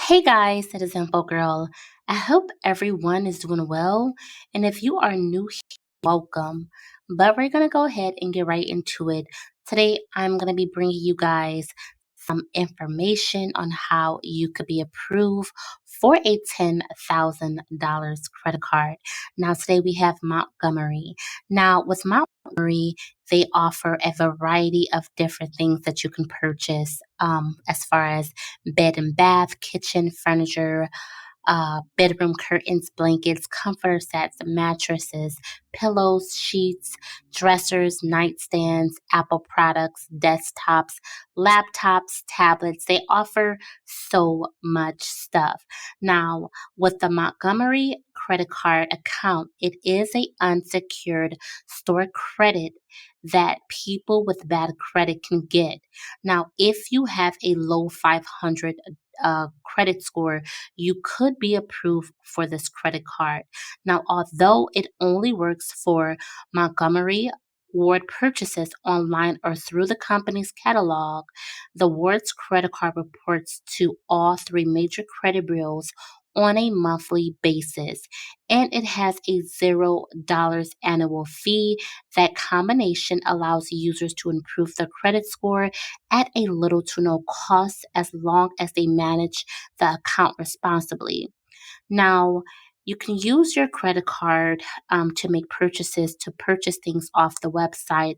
Hey guys, it is Info Girl. I hope everyone is doing well. And if you are new here, welcome. But we're going to go ahead and get right into it. Today, I'm going to be bringing you guys some information on how you could be approved for a $10,000 credit card. Now, today we have Montgomery. Now, with Montgomery, they offer a variety of different things that you can purchase as far as bed and bath, kitchen, furniture, bedroom curtains, blankets, comforter sets, mattresses, pillows, sheets, dressers, nightstands, Apple products, desktops, laptops, tablets. They offer so much stuff. Now, with the Montgomery credit card account, it is a unsecured store credit that people with bad credit can get. Now, if you have a low 500 credit score, you could be approved for this credit card. Now, although it only works for Montgomery Ward purchases online or through the company's catalog, the Ward's credit card reports to all three major credit bureaus on a monthly basis, and it has a $0 annual fee. That combination allows users to improve their credit score at a little to no cost as long as they manage the account responsibly. Now, you can use your credit card to make purchases, to purchase things off the website,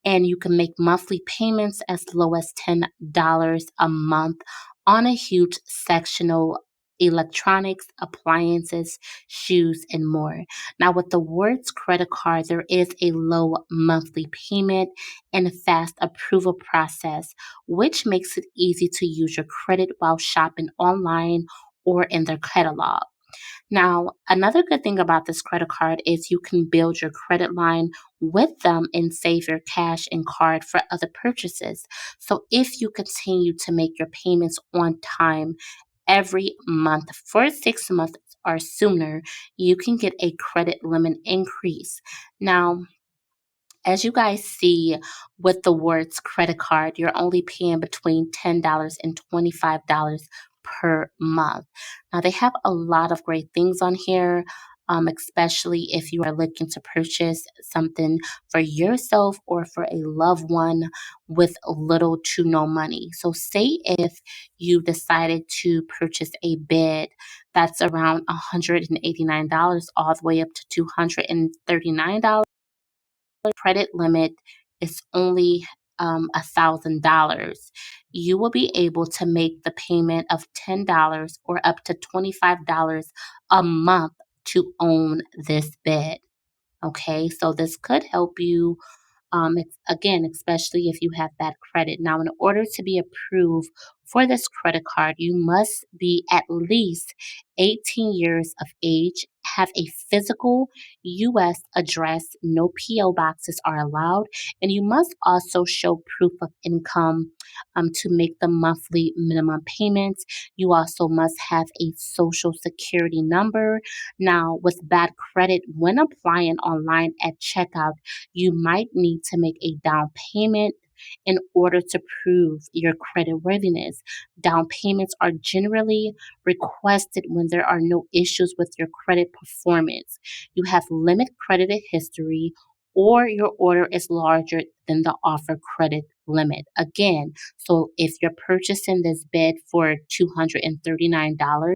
and you can make monthly payments as low as $10 a month on a huge sectional electronics, appliances, shoes, and more. Now, with the Words credit card, there is a low monthly payment and a fast approval process, which makes it easy to use your credit while shopping online or in their catalog. Now, another good thing about this credit card is you can build your credit line with them and save your cash and card for other purchases. So, if you continue to make your payments on time every month for 6 months or sooner, you can get a credit limit increase. Now, as you guys see with the Words credit card, you're only paying between $10 and $25 per month. Now, they have a lot of great things on here, especially if you are looking to purchase something for yourself or for a loved one with little to no money. So, say if you decided to purchase a bed that's around $189 all the way up to $239, credit limit is only $1,000, you will be able to make the payment of $10 or up to $25 a month to own this bed. Okay, so this could help you again, especially if you have bad credit. Now, in order to be approved for this credit card, you must be at least 18 years of age, have a physical U.S. address, no P.O. boxes are allowed, and you must also show proof of income to make the monthly minimum payments. You also must have a social security number. Now, with bad credit, when applying online at checkout, you might need to make a down payment in order to prove your credit worthiness. Down payments are generally requested when there are no issues with your credit performance. You have limited credit history or your order is larger than the offer credit limit. Again, so if you're purchasing this bed for $239,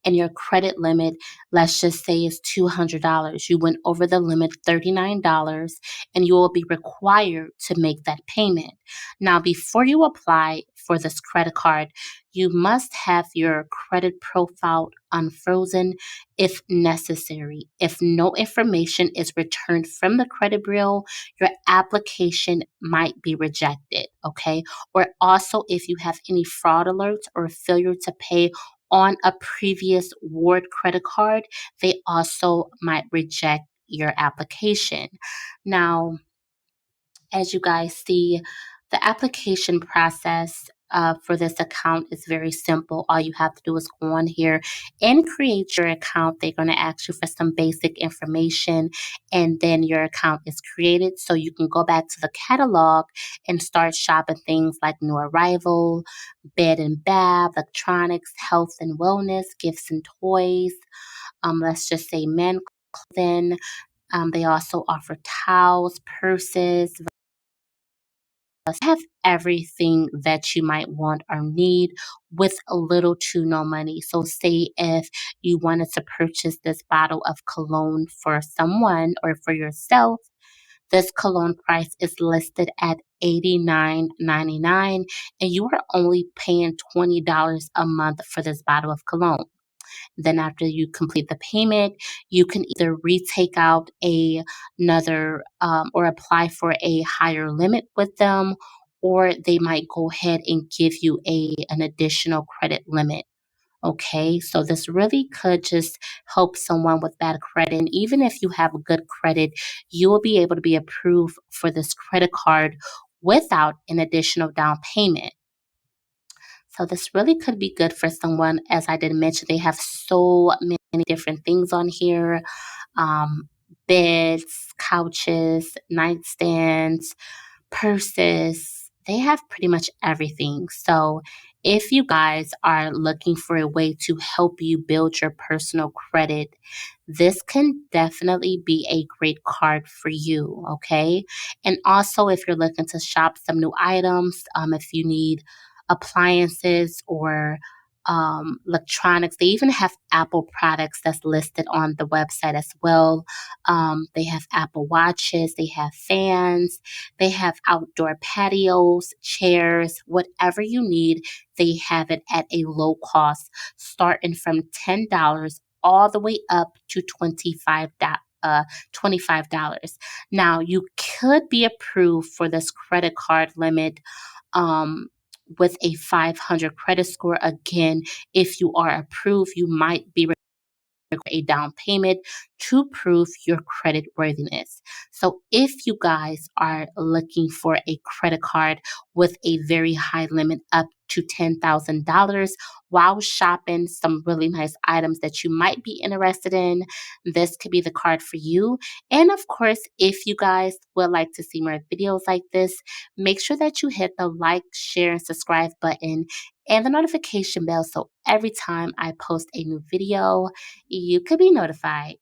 and your credit limit, let's just say, is $200. You went over the limit $39 and you will be required to make that payment. Now, before you apply for this credit card, you must have your credit profile unfrozen if necessary. If no information is returned from the credit bureau, your application might be rejected, okay? Or also, if you have any fraud alerts or failure to pay on a previous Ward credit card, they also might reject your application. Now, as you guys see, the application process for this account is very simple. All you have to do is go on here and create your account. They're going to ask you for some basic information, and then your account is created. So you can go back to the catalog and start shopping things like new arrival, bed and bath, electronics, health and wellness, gifts and toys. Let's just say men clothing. They also offer towels, purses, have everything that you might want or need with a little to no money. So, say if you wanted to purchase this bottle of cologne for someone or for yourself, this cologne price is listed at $89.99, and you are only paying $20 a month for this bottle of cologne. Then after you complete the payment, you can either retake out another or apply for a higher limit with them, or they might go ahead and give you an additional credit limit. Okay, so this really could just help someone with bad credit. And even if you have good credit, you will be able to be approved for this credit card without an additional down payment. So this really could be good for someone. As I did mention, they have so many different things on here. Um, Beds, couches, nightstands, purses. They have pretty much everything. So if you guys are looking for a way to help you build your personal credit, this can definitely be a great card for you. Okay. And also, if you're looking to shop some new items, if you need appliances or electronics. They even have Apple products that's listed on the website as well. They have Apple watches, they have fans, they have outdoor patios, chairs, whatever you need, they have it at a low cost, starting from $10 all the way up to $25. Now, you could be approved for this credit card limit um, with a 500 credit score. Again, if you are approved, you might be a down payment to prove your credit worthiness. So if you guys are looking for a credit card with a very high limit up to $10,000 while shopping some really nice items that you might be interested in, this could be the card for you. And of course, if you guys would like to see more videos like this, make sure that you hit the like, share, and subscribe button and the notification bell so every time I post a new video, you could be notified.